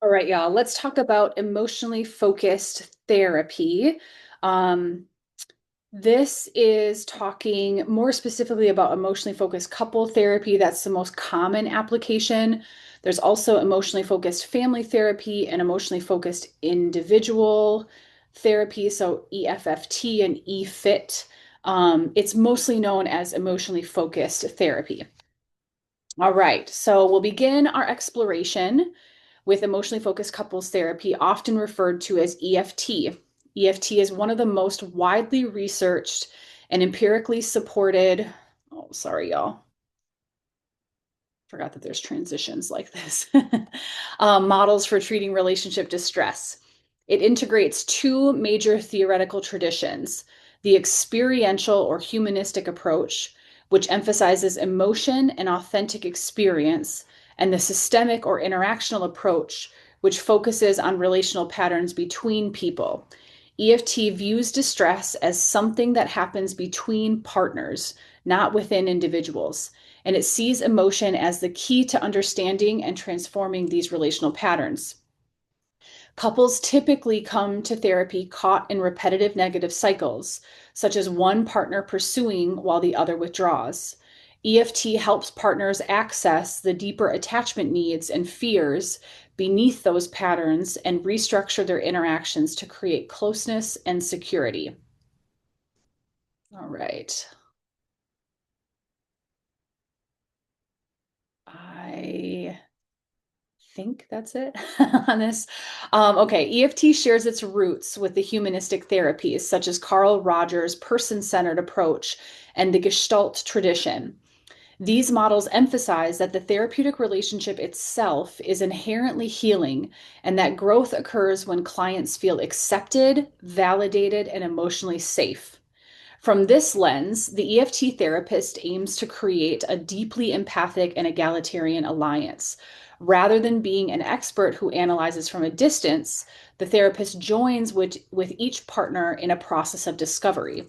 All right, y'all, let's talk about emotionally focused therapy. Um, this is talking more specifically about emotionally focused couple therapy. That's the most common application. There's also emotionally focused family therapy and emotionally focused individual therapy, so EFFT and EFIT. It's mostly known as emotionally focused therapy. All right, so we'll begin our exploration with emotionally focused couples therapy, often referred to as EFT. EFT is one of the most widely researched and empirically supported. Oh, sorry, y'all. Forgot that there's transitions like this. Models for treating relationship distress. It integrates two major theoretical traditions: the experiential or humanistic approach, which emphasizes emotion and authentic experience, and the systemic or interactional approach, which focuses on relational patterns between people. EFT views distress as something that happens between partners, not within individuals, and it sees emotion as the key to understanding and transforming these relational patterns. Couples typically come to therapy caught in repetitive negative cycles, such as one partner pursuing while the other withdraws. EFT helps partners access the deeper attachment needs and fears beneath those patterns and restructure their interactions to create closeness and security. All right. I think that's it on this. Okay, EFT shares its roots with the humanistic therapies such as Carl Rogers' person-centered approach and the Gestalt tradition. These models emphasize that the therapeutic relationship itself is inherently healing and that growth occurs when clients feel accepted, validated, and emotionally safe. From this lens, the EFT therapist aims to create a deeply empathic and egalitarian alliance. Rather than being an expert who analyzes from a distance, the therapist joins with each partner in a process of discovery.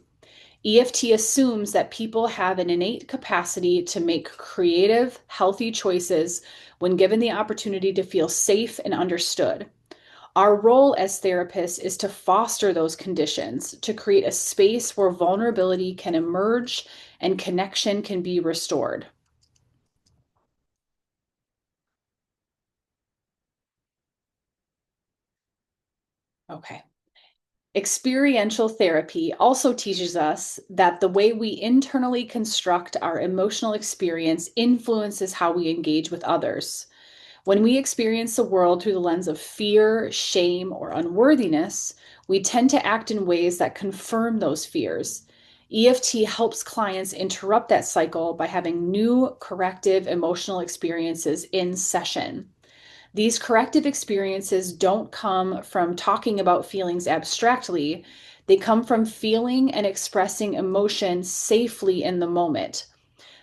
EFT assumes that people have an innate capacity to make creative, healthy choices when given the opportunity to feel safe and understood. Our role as therapists is to foster those conditions, to create a space where vulnerability can emerge and connection can be restored. Okay. Experiential therapy also teaches us that the way we internally construct our emotional experience influences how we engage with others. When we experience the world through the lens of fear, shame, or unworthiness, we tend to act in ways that confirm those fears. EFT helps clients interrupt that cycle by having new corrective emotional experiences in session. These corrective experiences don't come from talking about feelings abstractly, they come from feeling and expressing emotion safely in the moment.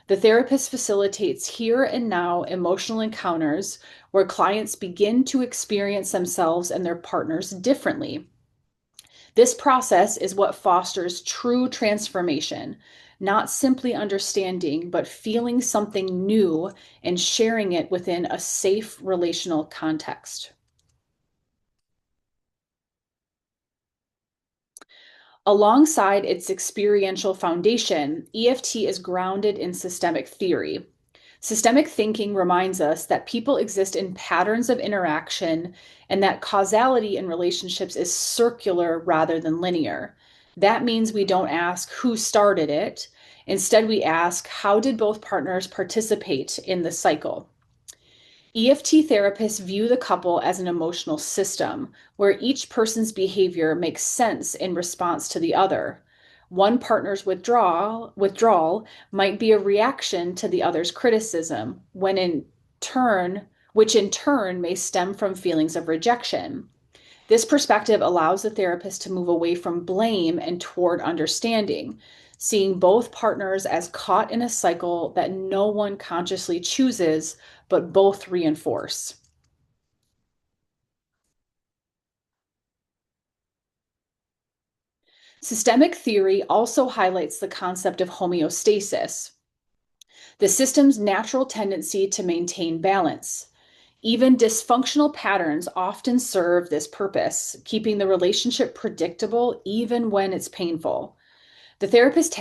The therapist facilitates here and now emotional encounters where clients begin to experience themselves and their partners differently. This process is what fosters true transformation, not simply understanding, but feeling something new and sharing it within a safe relational context. Alongside its experiential foundation, EFT is grounded in systemic theory. Systemic thinking reminds us that people exist in patterns of interaction and that causality in relationships is circular rather than linear. That means we don't ask who started it. Instead, we ask how did both partners participate in the cycle? EFT therapists view the couple as an emotional system where each person's behavior makes sense in response to the other. One partner's withdrawal might be a reaction to the other's criticism, which in turn may stem from feelings of rejection. This perspective allows the therapist to move away from blame and toward understanding, seeing both partners as caught in a cycle that no one consciously chooses, but both reinforce. Systemic theory also highlights the concept of homeostasis, the system's natural tendency to maintain balance. Even dysfunctional patterns often serve this purpose, keeping the relationship predictable even when it's painful. The therapist's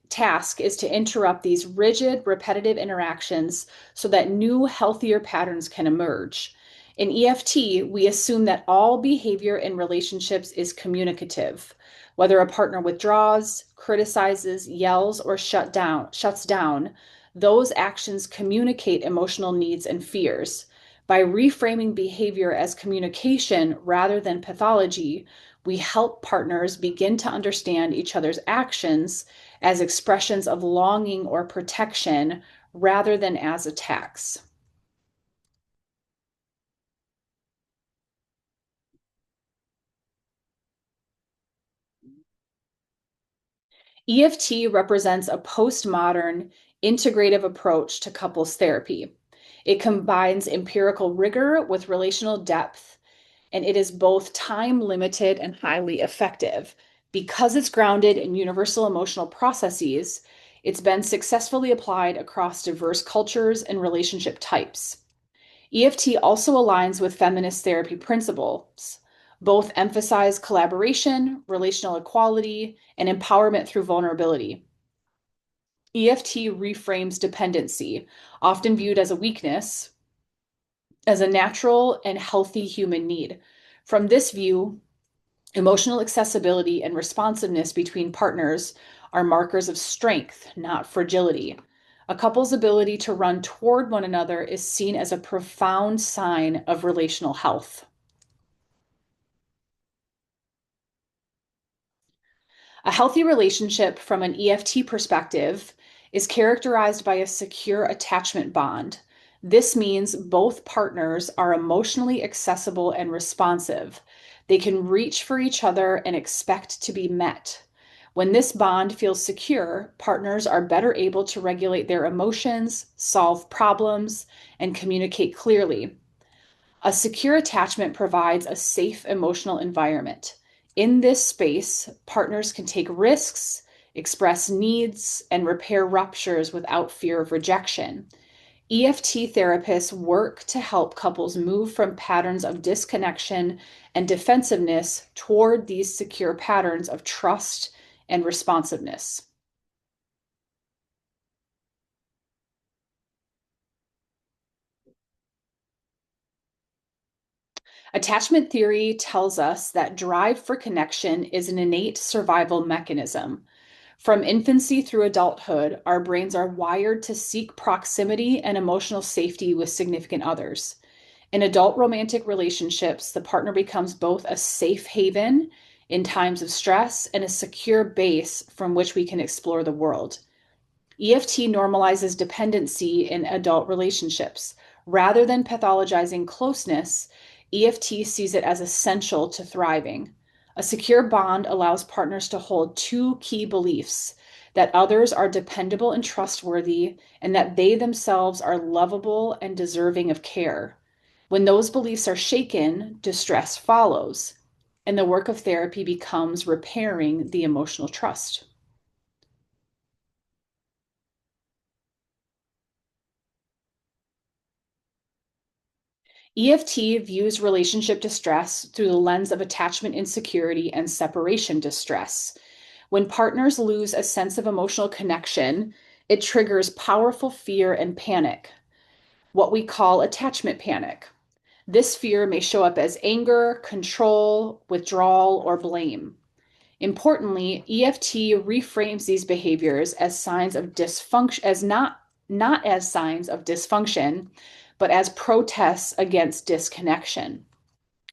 task is to interrupt these rigid, repetitive interactions so that new, healthier patterns can emerge. In EFT, we assume that all behavior in relationships is communicative. Whether a partner withdraws, criticizes, yells, or shuts down, those actions communicate emotional needs and fears. By reframing behavior as communication rather than pathology, we help partners begin to understand each other's actions as expressions of longing or protection rather than as attacks. EFT represents a postmodern, integrative approach to couples therapy. It combines empirical rigor with relational depth, and it is both time limited and highly effective. Because it's grounded in universal emotional processes, it's been successfully applied across diverse cultures and relationship types. EFT also aligns with feminist therapy principles. Both emphasize collaboration, relational equality, and empowerment through vulnerability. EFT reframes dependency, often viewed as a weakness, as a natural and healthy human need. From this view, emotional accessibility and responsiveness between partners are markers of strength, not fragility. A couple's ability to run toward one another is seen as a profound sign of relational health. A healthy relationship from an EFT perspective is characterized by a secure attachment bond. This means both partners are emotionally accessible and responsive. They can reach for each other and expect to be met. When this bond feels secure, partners are better able to regulate their emotions, solve problems, and communicate clearly. A secure attachment provides a safe emotional environment. In this space, partners can take risks, express needs, and repair ruptures without fear of rejection. EFT therapists work to help couples move from patterns of disconnection and defensiveness toward these secure patterns of trust and responsiveness. Attachment theory tells us that drive for connection is an innate survival mechanism. From infancy through adulthood, our brains are wired to seek proximity and emotional safety with significant others. In adult romantic relationships, the partner becomes both a safe haven in times of stress and a secure base from which we can explore the world. EFT normalizes dependency in adult relationships. Rather than pathologizing closeness, EFT sees it as essential to thriving. A secure bond allows partners to hold two key beliefs: that others are dependable and trustworthy, and that they themselves are lovable and deserving of care. When those beliefs are shaken, distress follows, and the work of therapy becomes repairing the emotional trust. EFT views relationship distress through the lens of attachment insecurity and separation distress. When partners lose a sense of emotional connection, it triggers powerful fear and panic, what we call attachment panic. This fear may show up as anger, control, withdrawal, or blame. Importantly, EFT reframes these behaviors as signs of dysfunction, as not as signs of dysfunction, but as protests against disconnection.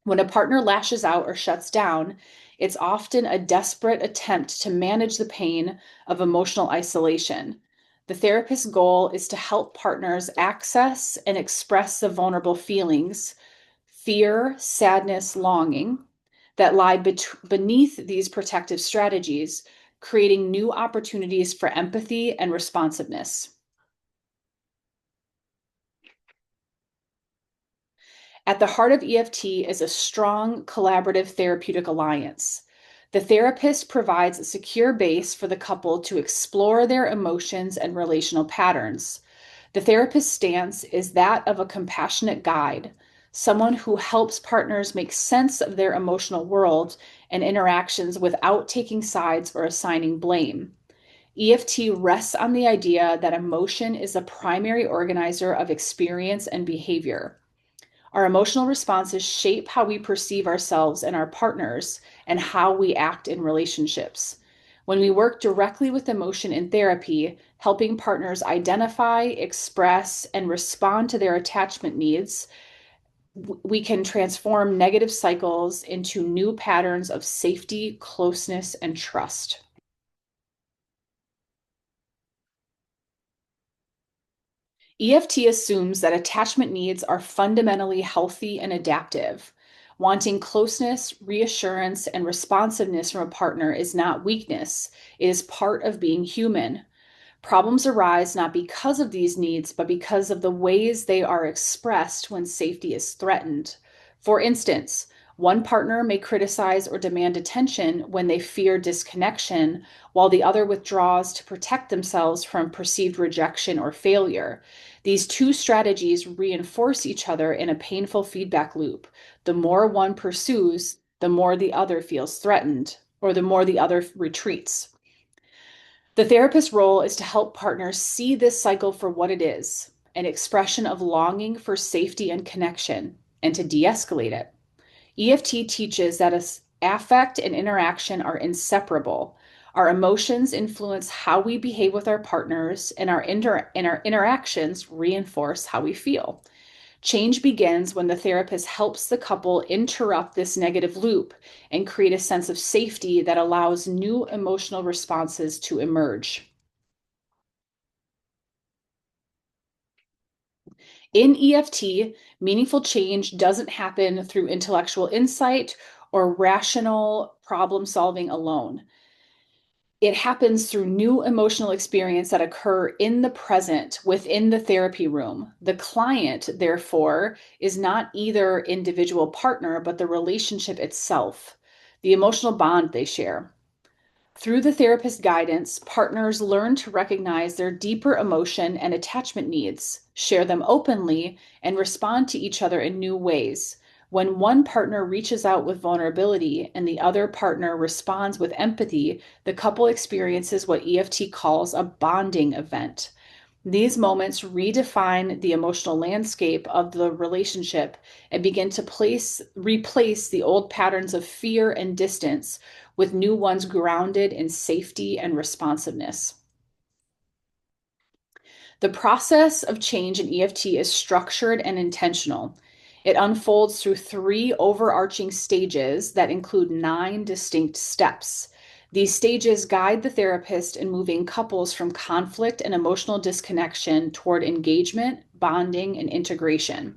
When a partner lashes out or shuts down, it's often a desperate attempt to manage the pain of emotional isolation. The therapist's goal is to help partners access and express the vulnerable feelings, fear, sadness, longing, that lie beneath these protective strategies, creating new opportunities for empathy and responsiveness. At the heart of EFT is a strong collaborative therapeutic alliance. The therapist provides a secure base for the couple to explore their emotions and relational patterns. The therapist's stance is that of a compassionate guide, someone who helps partners make sense of their emotional world and interactions without taking sides or assigning blame. EFT rests on the idea that emotion is a primary organizer of experience and behavior. Our emotional responses shape how we perceive ourselves and our partners and how we act in relationships. When we work directly with emotion in therapy, helping partners identify, express, and respond to their attachment needs, we can transform negative cycles into new patterns of safety, closeness, and trust. EFT assumes that attachment needs are fundamentally healthy and adaptive. Wanting closeness, reassurance, and responsiveness from a partner is not weakness, it is part of being human. Problems arise not because of these needs, but because of the ways they are expressed when safety is threatened. For instance, one partner may criticize or demand attention when they fear disconnection, while the other withdraws to protect themselves from perceived rejection or failure. These two strategies reinforce each other in a painful feedback loop. The more one pursues, the more the other feels threatened, or the more the other retreats. The therapist's role is to help partners see this cycle for what it is, an expression of longing for safety and connection, and to de escalate it. EFT teaches that affect and interaction are inseparable. Our emotions influence how we behave with our partners, and our interactions reinforce how we feel. Change begins when the therapist helps the couple interrupt this negative loop and create a sense of safety that allows new emotional responses to emerge. In EFT, meaningful change doesn't happen through intellectual insight or rational problem solving alone. It happens through new emotional experience that occur in the present within the therapy room. The client, therefore, is not either individual partner, but the relationship itself, the emotional bond they share. Through the therapist's guidance, partners learn to recognize their deeper emotion and attachment needs, share them openly, and respond to each other in new ways. When one partner reaches out with vulnerability and the other partner responds with empathy, the couple experiences what EFT calls a bonding event. These moments redefine the emotional landscape of the relationship and begin to replace the old patterns of fear and distance with new ones grounded in safety and responsiveness. The process of change in EFT is structured and intentional. It unfolds through three overarching stages that include 9 distinct steps. These stages guide the therapist in moving couples from conflict and emotional disconnection toward engagement, bonding, and integration.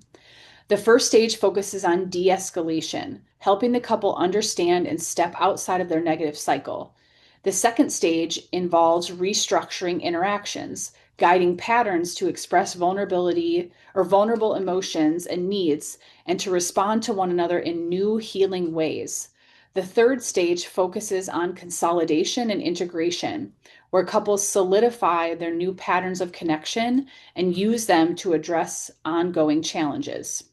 The first stage focuses on de escalation, helping the couple understand and step outside of their negative cycle. The second stage involves restructuring interactions, guiding patterns to express vulnerability or vulnerable emotions and needs, and to respond to one another in new healing ways. The third stage focuses on consolidation and integration, where couples solidify their new patterns of connection and use them to address ongoing challenges.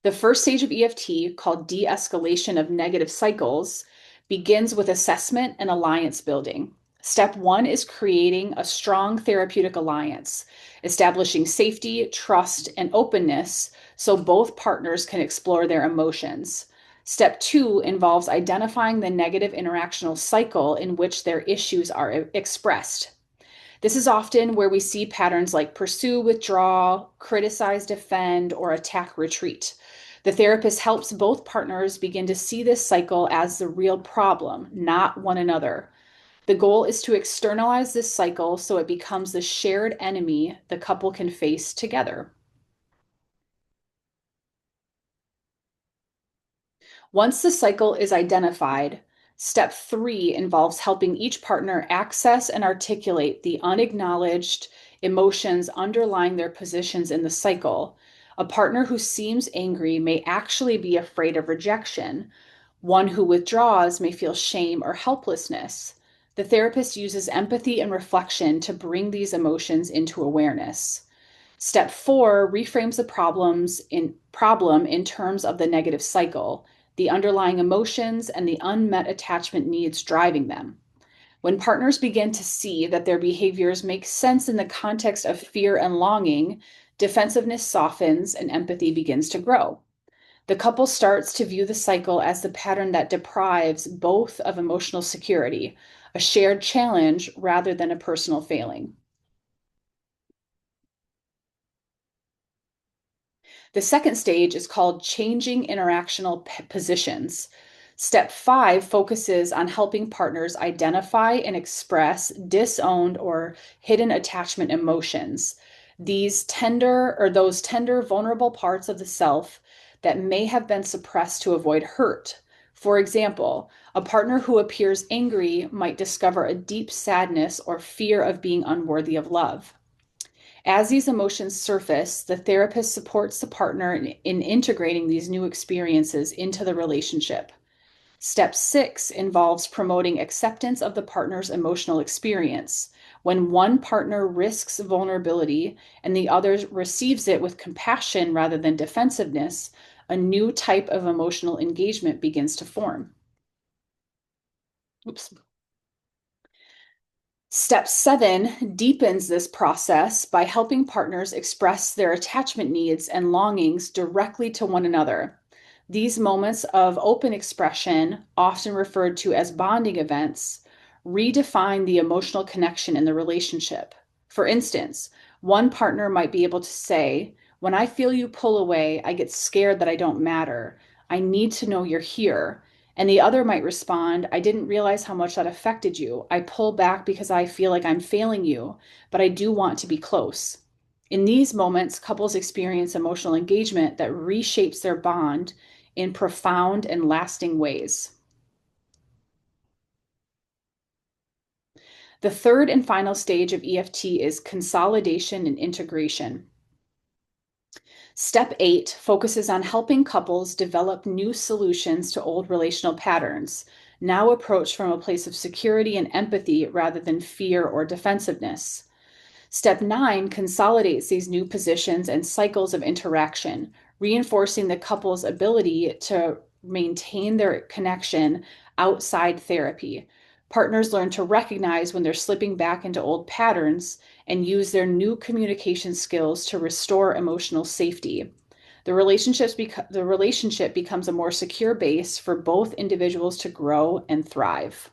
The first stage of EFT, called de escalation of negative cycles, begins with assessment and alliance building. Step one is creating a strong therapeutic alliance, establishing safety, trust, and openness so both partners can explore their emotions. Step two involves identifying the negative interactional cycle in which their issues are expressed. This is often where we see patterns like pursue, withdraw, criticize, defend, or attack, retreat. The therapist helps both partners begin to see this cycle as the real problem, not one another. The goal is to externalize this cycle so it becomes the shared enemy the couple can face together. Once the cycle is identified, step three involves helping each partner access and articulate the unacknowledged emotions underlying their positions in the cycle. A partner who seems angry may actually be afraid of rejection. One who withdraws may feel shame or helplessness. The therapist uses empathy and reflection to bring these emotions into awareness. Step 4 reframes the problem in terms of the negative cycle, the underlying emotions, and the unmet attachment needs driving them. When partners begin to see that their behaviors make sense in the context of fear and longing, defensiveness softens and empathy begins to grow. The couple starts to view the cycle as the pattern that deprives both of emotional security, a shared challenge rather than a personal failing. The second stage is called changing interactional positions. Step 5 focuses on helping partners identify and express disowned or hidden attachment emotions. Those tender, vulnerable parts of the self that may have been suppressed to avoid hurt. For example, a partner who appears angry might discover a deep sadness or fear of being unworthy of love. As these emotions surface, the therapist supports the partner in integrating these new experiences into the relationship. Step 6 involves promoting acceptance of the partner's emotional experience. When one partner risks vulnerability and the other receives it with compassion rather than defensiveness, a new type of emotional engagement begins to form. Oops. Step 7 deepens this process by helping partners express their attachment needs and longings directly to one another. These moments of open expression, often referred to as bonding events, redefine the emotional connection in the relationship. For instance, one partner might be able to say, "When I feel you pull away, I get scared that I don't matter. I need to know you're here." And the other might respond, "I didn't realize how much that affected you. I pull back because I feel like I'm failing you, but I do want to be close." In these moments, couples experience emotional engagement that reshapes their bond in profound and lasting ways. The third and final stage of EFT is consolidation and integration. Step 8 focuses on helping couples develop new solutions to old relational patterns, now approached from a place of security and empathy rather than fear or defensiveness. Step 9 consolidates these new positions and cycles of interaction, reinforcing the couple's ability to maintain their connection outside therapy. Partners learn to recognize when they're slipping back into old patterns and use their new communication skills to restore emotional safety. The relationship becomes a more secure base for both individuals to grow and thrive.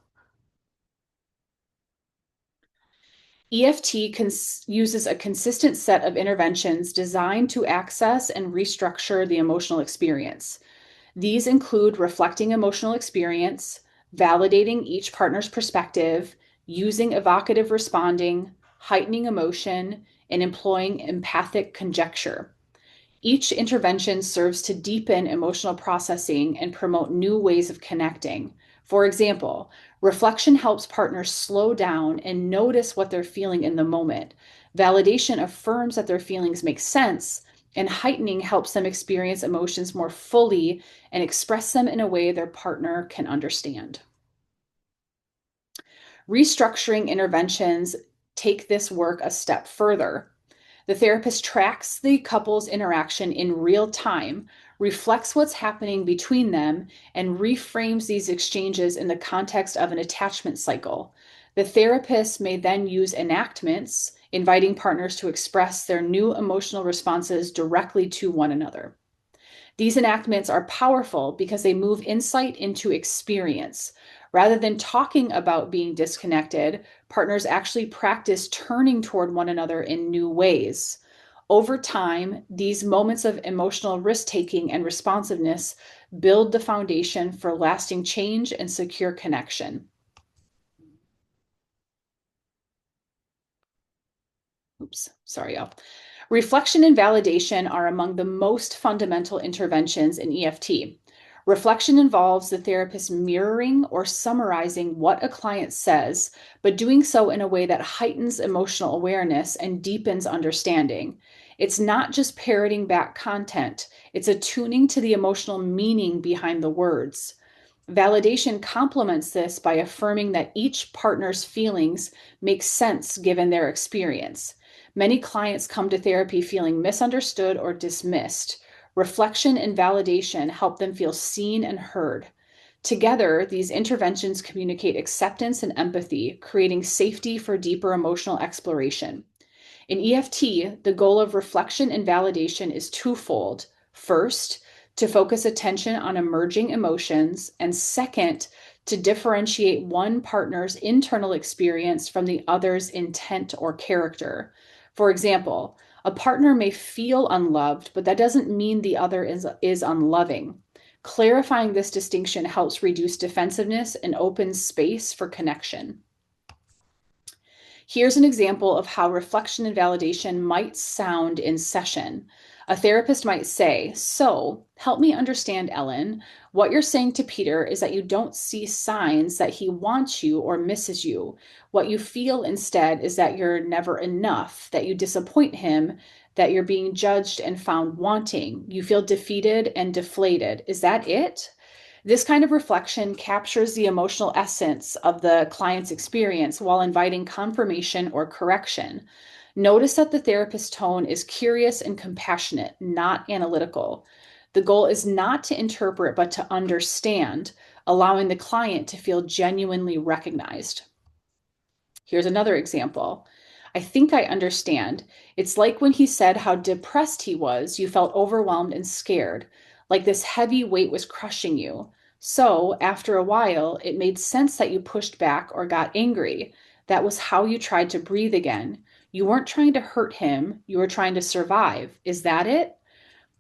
EFT uses a consistent set of interventions designed to access and restructure the emotional experience. These include reflecting emotional experience, validating each partner's perspective, using evocative responding, heightening emotion, and employing empathic conjecture. Each intervention serves to deepen emotional processing and promote new ways of connecting. For example, reflection helps partners slow down and notice what they're feeling in the moment. Validation affirms that their feelings make sense, and heightening helps them experience emotions more fully and express them in a way their partner can understand. Restructuring interventions take this work a step further. The therapist tracks the couple's interaction in real time, reflects what's happening between them, and reframes these exchanges in the context of an attachment cycle. The therapist may then use enactments, inviting partners to express their new emotional responses directly to one another. These enactments are powerful because they move insight into experience. Rather than talking about being disconnected, partners actually practice turning toward one another in new ways. Over time, these moments of emotional risk taking and responsiveness build the foundation for lasting change and secure connection. Oops, sorry, y'all. Reflection and validation are among the most fundamental interventions in EFT. Reflection involves the therapist mirroring or summarizing what a client says, but doing so in a way that heightens emotional awareness and deepens understanding. It's not just parroting back content, it's attuning to the emotional meaning behind the words. Validation complements this by affirming that each partner's feelings make sense given their experience. Many clients come to therapy feeling misunderstood or dismissed. Reflection and validation help them feel seen and heard. Together, these interventions communicate acceptance and empathy, creating safety for deeper emotional exploration. In EFT, the goal of reflection and validation is twofold. First, to focus attention on emerging emotions, and second, to differentiate one partner's internal experience from the other's intent or character. For example, a partner may feel unloved, but that doesn't mean the other is unloving. Clarifying this distinction helps reduce defensiveness and opens space for connection. Here's an example of how reflection and validation might sound in session. A therapist might say, "So, help me understand, Ellen. What you're saying to Peter is that you don't see signs that he wants you or misses you. What you feel instead is that you're never enough, that you disappoint him, that you're being judged and found wanting. You feel defeated and deflated. Is that it?" This kind of reflection captures the emotional essence of the client's experience while inviting confirmation or correction. Notice that the therapist's tone is curious and compassionate, not analytical. The goal is not to interpret, but to understand, allowing the client to feel genuinely recognized. Here's another example. "I think I understand. It's like when he said how depressed he was, you felt overwhelmed and scared, like this heavy weight was crushing you. So, after a while, it made sense that you pushed back or got angry. That was how you tried to breathe again. You weren't trying to hurt him, you were trying to survive. Is that it?"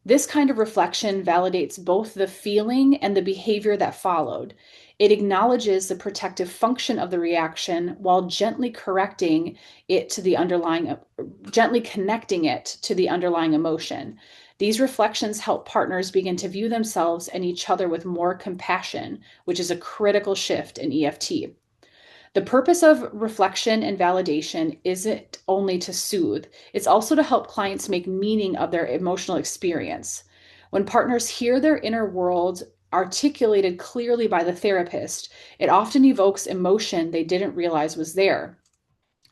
This kind of reflection validates both the feeling and the behavior that followed. It acknowledges the protective function of the reaction while gently gently connecting it to the underlying emotion. These reflections help partners begin to view themselves and each other with more compassion, which is a critical shift in EFT. The purpose of reflection and validation isn't only to soothe, it's also to help clients make meaning of their emotional experience. When partners hear their inner world articulated clearly by the therapist, it often evokes emotion they didn't realize was there.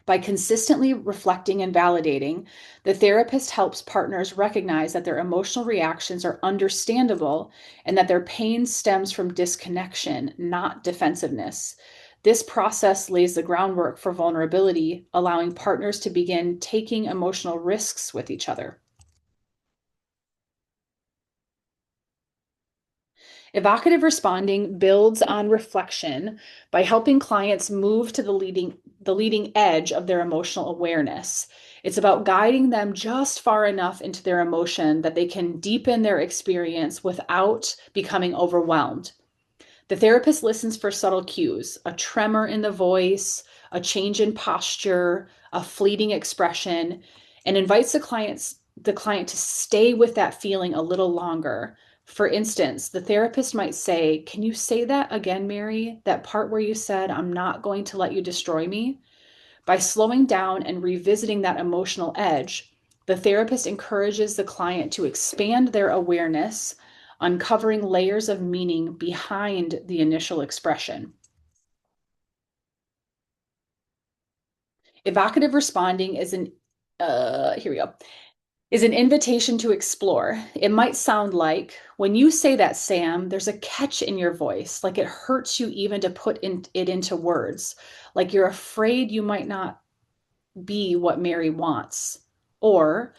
By consistently reflecting and validating, the therapist helps partners recognize that their emotional reactions are understandable and that their pain stems from disconnection, not defensiveness. This process lays the groundwork for vulnerability, allowing partners to begin taking emotional risks with each other. Evocative responding builds on reflection by helping clients move to the leading edge of their emotional awareness. It's about guiding them just far enough into their emotion that they can deepen their experience without becoming overwhelmed. The therapist listens for subtle cues, a tremor in the voice, a change in posture, a fleeting expression, and invites the client to stay with that feeling a little longer. For instance, the therapist might say, "Can you say that again, Mary? That part where you said, 'I'm not going to let you destroy me'?" By slowing down and revisiting that emotional edge, the therapist encourages the client to expand their awareness, uncovering layers of meaning behind the initial expression. Evocative responding here we go, is an invitation to explore. It might sound like, "When you say that, Sam, there's a catch in your voice, like it hurts you even to it into words, like you're afraid you might not be what Mary wants." Or,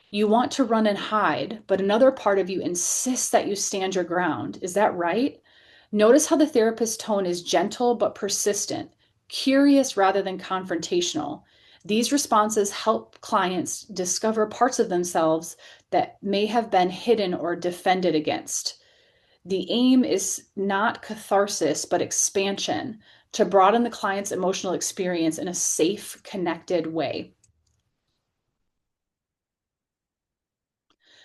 "You want to run and hide, but another part of you insists that you stand your ground. Is that right?" Notice how the therapist's tone is gentle but persistent, curious rather than confrontational. These responses help clients discover parts of themselves that may have been hidden or defended against. The aim is not catharsis, but expansion to broaden the client's emotional experience in a safe, connected way.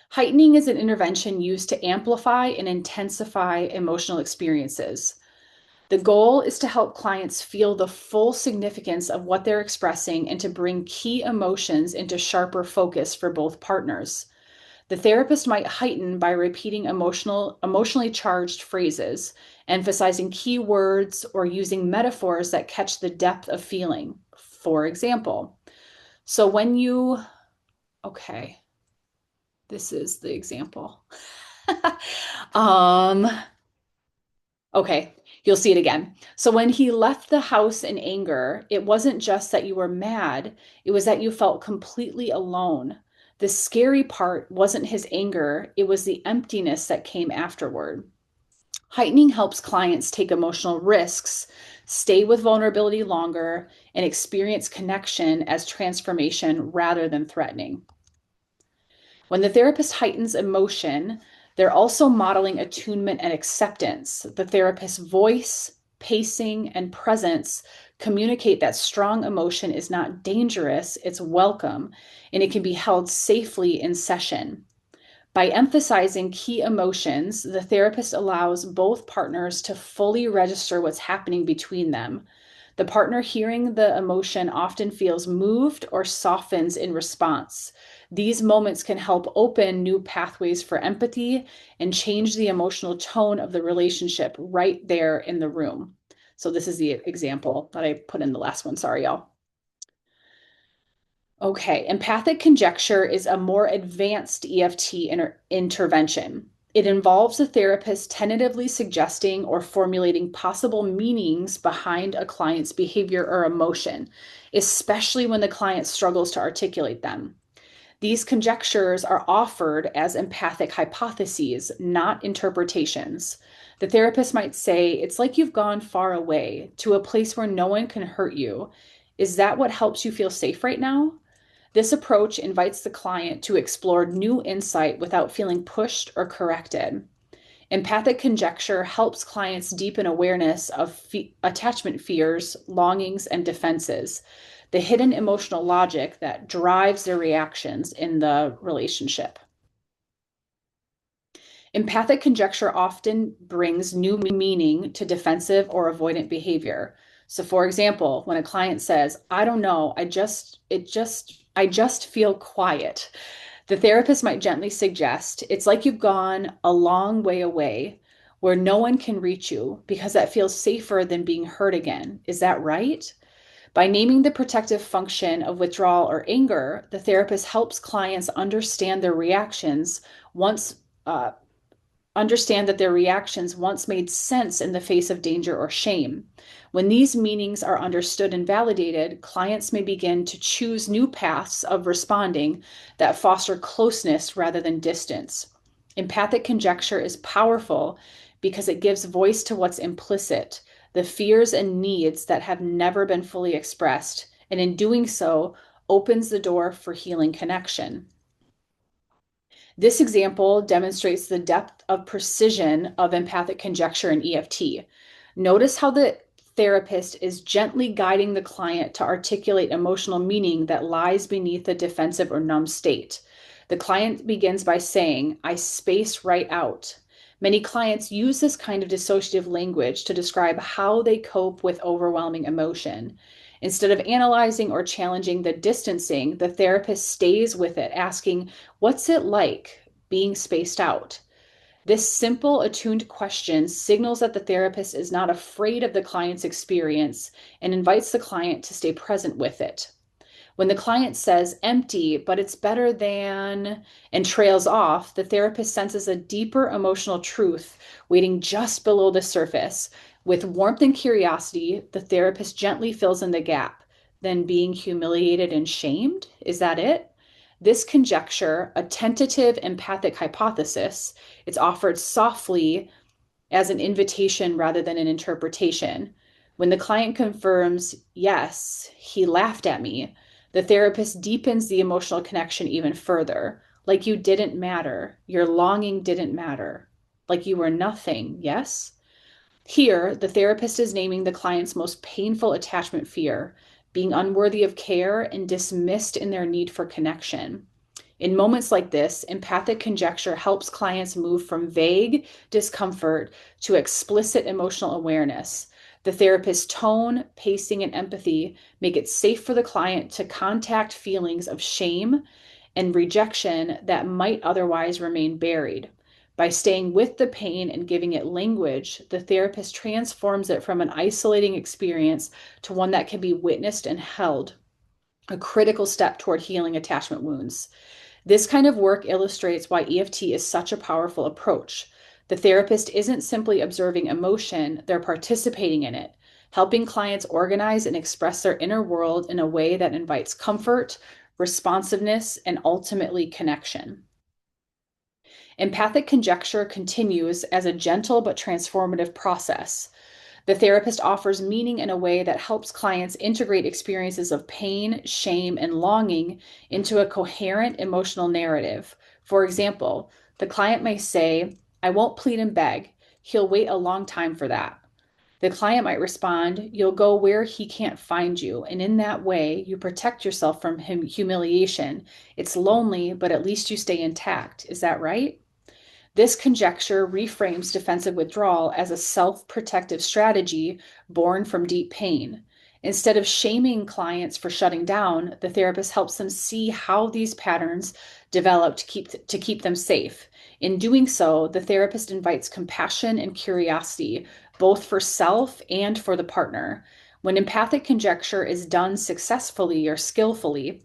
Heightening is an intervention used to amplify and intensify emotional experiences. The goal is to help clients feel the full significance of what they're expressing and to bring key emotions into sharper focus for both partners. The therapist might heighten by repeating emotionally charged phrases, emphasizing key words or using metaphors that catch the depth of feeling. For example, so when you, okay, this is the example. um, okay, you'll see it again. So when he left the house in anger, it wasn't just that you were mad, it was that you felt completely alone. The scary part wasn't his anger, it was the emptiness that came afterward. Heightening helps clients take emotional risks, stay with vulnerability longer, and experience connection as transformation rather than threatening. When the therapist heightens emotion, they're also modeling attunement and acceptance. The therapist's voice, pacing, and presence communicate that strong emotion is not dangerous, it's welcome, and it can be held safely in session. By emphasizing key emotions, the therapist allows both partners to fully register what's happening between them. The partner hearing the emotion often feels moved or softens in response. These moments can help open new pathways for empathy and change the emotional tone of the relationship right there in the room. So, this is the example that I put in the last one. Sorry, y'all. Okay, empathic conjecture is a more advanced EFT intervention. It involves a therapist tentatively suggesting or formulating possible meanings behind a client's behavior or emotion, especially when the client struggles to articulate them. These conjectures are offered as empathic hypotheses, not interpretations. The therapist might say, "It's like you've gone far away to a place where no one can hurt you. Is that what helps you feel safe right now?" This approach invites the client to explore new insight without feeling pushed or corrected. Empathic conjecture helps clients deepen awareness of attachment fears, longings, and defenses, the hidden emotional logic that drives their reactions in the relationship. Empathic conjecture often brings new meaning to defensive or avoidant behavior. So for example, when a client says, "I don't know, I just feel quiet," the therapist might gently suggest, "It's like you've gone a long way away where no one can reach you because that feels safer than being hurt again. Is that right?" By naming the protective function of withdrawal or anger, the therapist helps clients once uh, understand that their reactions once made sense in the face of danger or shame. When these meanings are understood and validated, clients may begin to choose new paths of responding that foster closeness rather than distance. Empathic conjecture is powerful because it gives voice to what's implicit, the fears and needs that have never been fully expressed, and in doing so, opens the door for healing connection. This example demonstrates the depth of precision of empathic conjecture in EFT. Notice how the therapist is gently guiding the client to articulate emotional meaning that lies beneath the defensive or numb state. The client begins by saying, "I space right out." Many clients use this kind of dissociative language to describe how they cope with overwhelming emotion. Instead of analyzing or challenging the distancing, the therapist stays with it, asking, "What's it like being spaced out?" This simple, attuned question signals that the therapist is not afraid of the client's experience and invites the client to stay present with it. When the client says "empty, but it's better than," and trails off, the therapist senses a deeper emotional truth waiting just below the surface. With warmth and curiosity, the therapist gently fills in the gap. "Then being humiliated and shamed? Is that it?" This conjecture, a tentative empathic hypothesis, it's offered softly as an invitation rather than an interpretation. When the client confirms, "Yes, he laughed at me," the therapist deepens the emotional connection even further. "Like you didn't matter. Your longing didn't matter. Like you were nothing, yes?" Here, the therapist is naming the client's most painful attachment fear, being unworthy of care and dismissed in their need for connection. In moments like this, empathic conjecture helps clients move from vague discomfort to explicit emotional awareness. The therapist's tone, pacing, and empathy make it safe for the client to contact feelings of shame and rejection that might otherwise remain buried. By staying with the pain and giving it language, the therapist transforms it from an isolating experience to one that can be witnessed and held, a critical step toward healing attachment wounds. This kind of work illustrates why EFT is such a powerful approach. The therapist isn't simply observing emotion, they're participating in it, helping clients organize and express their inner world in a way that invites comfort, responsiveness, and ultimately connection. Empathic conjecture continues as a gentle but transformative process. The therapist offers meaning in a way that helps clients integrate experiences of pain, shame, and longing into a coherent emotional narrative. For example, the client may say, "I won't plead and beg. He'll wait a long time for that." The client might respond, "You'll go where he can't find you. And in that way, you protect yourself from humiliation. It's lonely, but at least you stay intact. Is that right?" This conjecture reframes defensive withdrawal as a self-protective strategy born from deep pain. Instead of shaming clients for shutting down, the therapist helps them see how these patterns develop to keep them safe. In doing so, the therapist invites compassion and curiosity, both for self and for the partner. When empathic conjecture is done successfully or skillfully,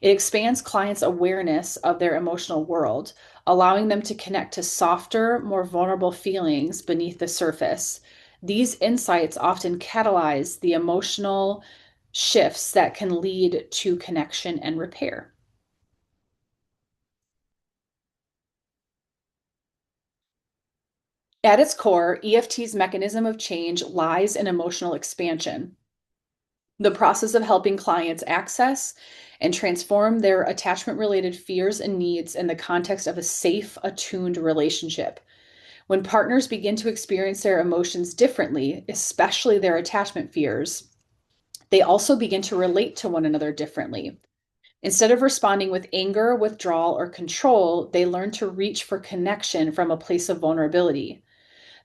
it expands clients' awareness of their emotional world, allowing them to connect to softer, more vulnerable feelings beneath the surface. These insights often catalyze the emotional shifts that can lead to connection and repair. At its core, EFT's mechanism of change lies in emotional expansion, the process of helping clients access and transform their attachment related fears and needs in the context of a safe, attuned relationship. When partners begin to experience their emotions differently, especially their attachment fears, they also begin to relate to one another differently. Instead of responding with anger, withdrawal, or control, they learn to reach for connection from a place of vulnerability.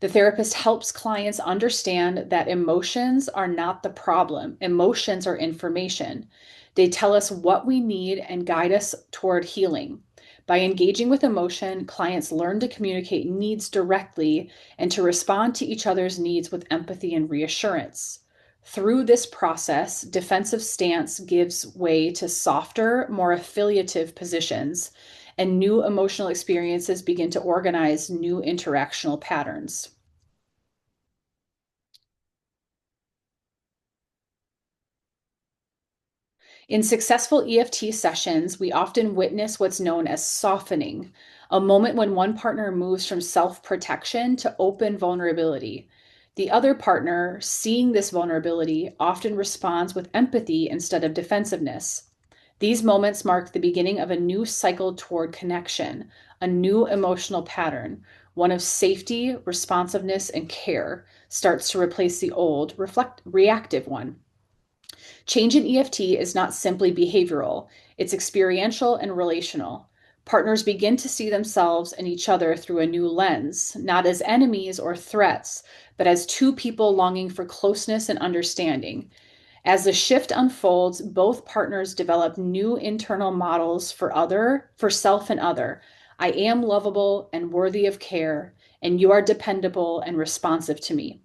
The therapist helps clients understand that emotions are not the problem. Emotions are information. They tell us what we need and guide us toward healing. By engaging with emotion, clients learn to communicate needs directly and to respond to each other's needs with empathy and reassurance. Through this process, defensive stance gives way to softer, more affiliative positions, and new emotional experiences begin to organize new interactional patterns. In successful EFT sessions, we often witness what's known as softening, a moment when one partner moves from self protection to open vulnerability. The other partner, seeing this vulnerability, often responds with empathy instead of defensiveness. These moments mark the beginning of a new cycle toward connection, a new emotional pattern, one of safety, responsiveness, and care, starts to replace the old, reactive one. Change in EFT is not simply behavioral, it's experiential and relational. Partners begin to see themselves and each other through a new lens, not as enemies or threats, but as two people longing for closeness and understanding. As the shift unfolds, both partners develop new internal models for self and other. "I am lovable and worthy of care, and you are dependable and responsive to me."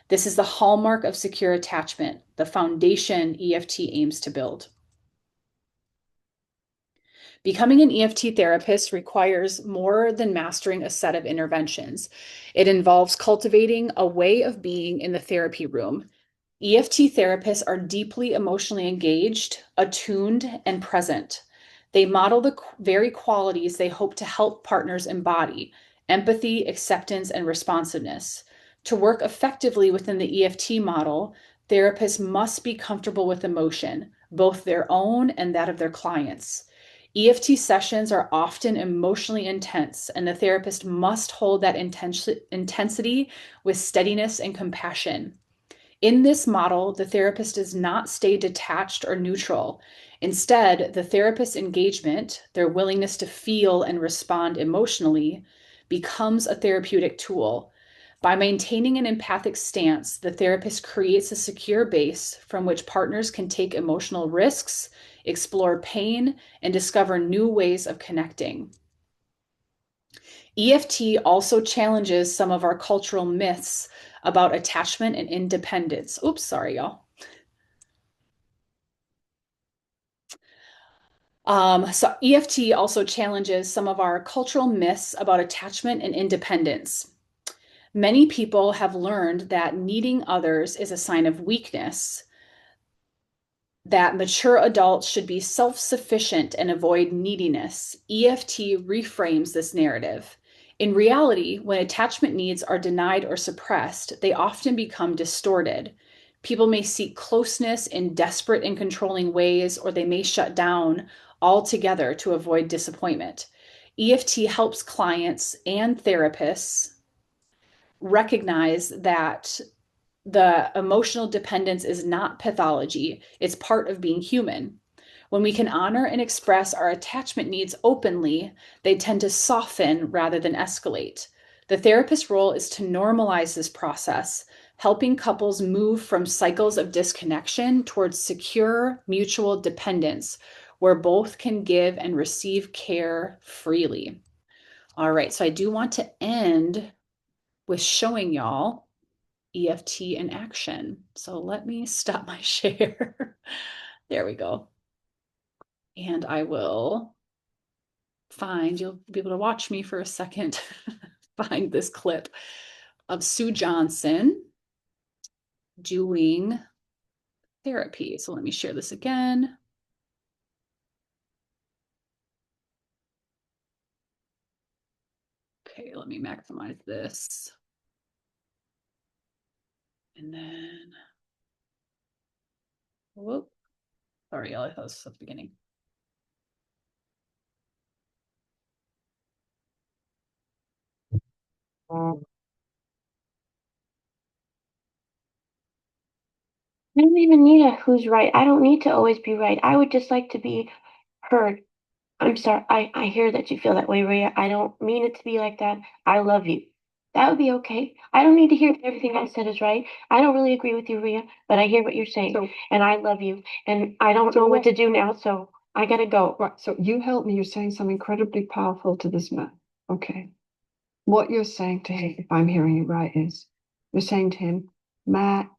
This is the hallmark of secure attachment, the foundation EFT aims to build. Becoming an EFT therapist requires more than mastering a set of interventions. It involves cultivating a way of being in the therapy room. EFT therapists are deeply emotionally engaged, attuned, and present. They model the very qualities they hope to help partners embody: empathy, acceptance, and responsiveness. To work effectively within the EFT model, therapists must be comfortable with emotion, both their own and that of their clients. EFT sessions are often emotionally intense, and the therapist must hold that intensity with steadiness and compassion. In this model, the therapist does not stay detached or neutral. Instead, the therapist's engagement, their willingness to feel and respond emotionally, becomes a therapeutic tool. By maintaining an empathic stance, the therapist creates a secure base from which partners can take emotional risks, explore pain, and discover new ways of connecting. EFT also challenges some of our cultural myths about attachment and independence. Oops, sorry, y'all. So EFT also challenges some of our cultural myths about attachment and independence. Many people have learned that needing others is a sign of weakness, that mature adults should be self-sufficient and avoid neediness. EFT reframes this narrative. In reality, when attachment needs are denied or suppressed, they often become distorted. People may seek closeness in desperate and controlling ways, or they may shut down altogether to avoid disappointment. EFT helps clients and therapists recognize that the emotional dependence is not pathology, it's part of being human. When we can honor and express our attachment needs openly, they tend to soften rather than escalate. The therapist's role is to normalize this process, helping couples move from cycles of disconnection towards secure mutual dependence, where both can give and receive care freely. All right, so I do want to end with showing y'all EFT in action. So let me stop my share. There we go. And I will you'll be able to watch me for a second, find this clip of Sue Johnson doing therapy. So let me share this again. Okay, let me maximize this. And then, whoop, sorry, I thought this was at the beginning. I don't even need a who's right. I don't need to always be right. I would just like to be heard. I'm sorry. I hear that you feel that way, Rhea. I don't mean it to be like that. I love you. That would be okay. I don't need to hear everything I said is right. I don't really agree with you, Rhea, but I hear what you're saying. So, And I love you. And I don't know what to do now, so I gotta go. right, so you help me. You're saying something incredibly powerful to this man. Okay. What you're saying to him, if I'm hearing you right, is you're saying to him, Matt,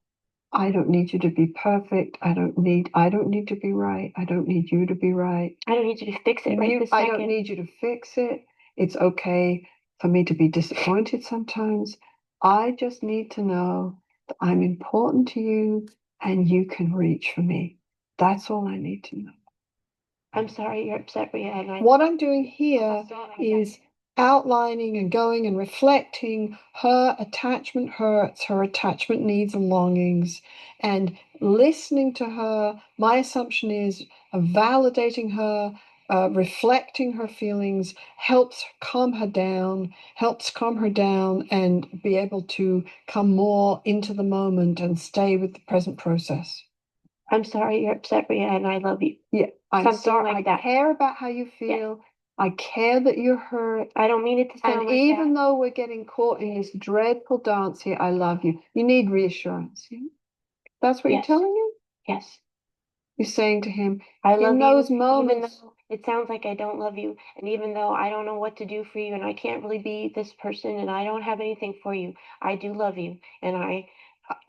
I don't need you to be perfect. I don't need to be right. I don't need you to be right. I don't need you to fix it right this I second. don't need you to fix it. It's okay for me to be disappointed sometimes. I just need to know that I'm important to you and you can reach for me. That's all I need to know. I'm sorry you're upset, Rhea, and What I'm doing here is outlining and going and reflecting her attachment hurts, her attachment needs and longings, and listening to her. My assumption is validating her, reflecting her feelings, helps calm her down, and be able to come more into the moment and stay with the present process. I'm sorry you're upset, Rhea, and I love you. Yeah, I'm Something sorry. like I that. care about how you feel. I care that you're hurt. I don't mean it to sound And like even that. though we're getting caught in this dreadful dance here, I love you. You need reassurance. Yeah? That's what you're Yes. telling him? Yes. You're saying to him, I love in you, those even moments, though it sounds like I don't love you, and even though I don't know what to do for you, and I can't really be this person, and I don't have anything for you, I do love you, and I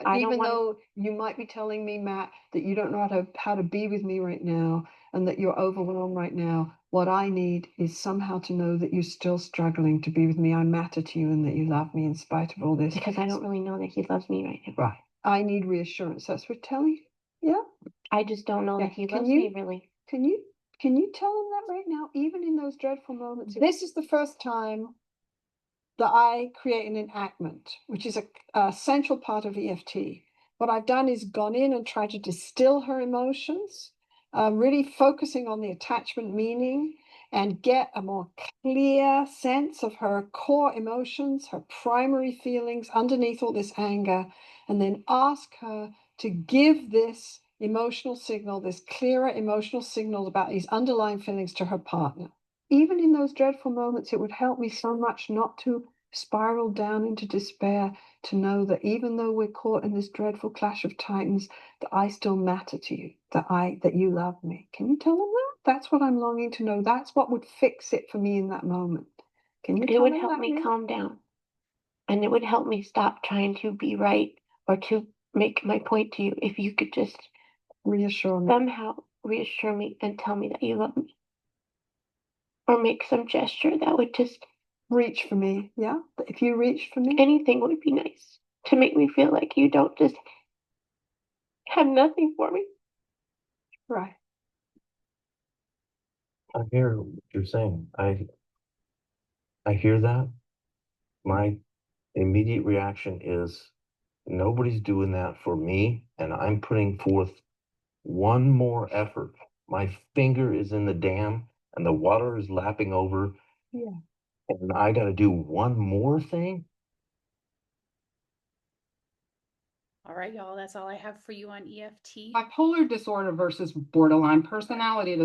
don't even want. though you might be telling me, Matt, that you don't know how to be with me right now and that you're overwhelmed right now, what I need is somehow to know that you're still struggling to be with me. I matter to you and that you love me in spite of all this. Because I don't really know that he loves me right now. Right. I need reassurance. That's what telling you. Yeah. I just don't know Yeah. that he Can loves you me really. can you can you tell him that right now, even in those dreadful moments? This is the first time that I create an enactment, which is a central part of EFT. What I've done is gone in and tried to distill her emotions, really focusing on the attachment meaning and get a more clear sense of her core emotions, her primary feelings underneath all this anger, and then ask her to give this emotional signal, this clearer emotional signal about these underlying feelings to her partner. Even in those dreadful moments, it would help me so much not to spiral down into despair, to know that even though we're caught in this dreadful clash of titans, that I still matter to you, that you love me. Can you tell them that? That's what I'm longing to know. That's what would fix it for me in that moment. Can you It tell would them help that, me Rhea? calm down. And it would help me stop trying to be right or to make my point to you if you could just Reassure me. somehow reassure me and tell me that you love me. Or make some gesture that would just, Reach for me, yeah? If you reach for me, anything would be nice to make me feel like you don't just have nothing for me. right. I hear what you're saying. I hear that. My immediate reaction is nobody's doing that for me, and I'm putting forth one more effort. My finger is in the dam and the water is lapping over, Yeah. and I got to do one more thing. All right, y'all, that's all I have for you on EFT. Bipolar disorder versus borderline personality disorder.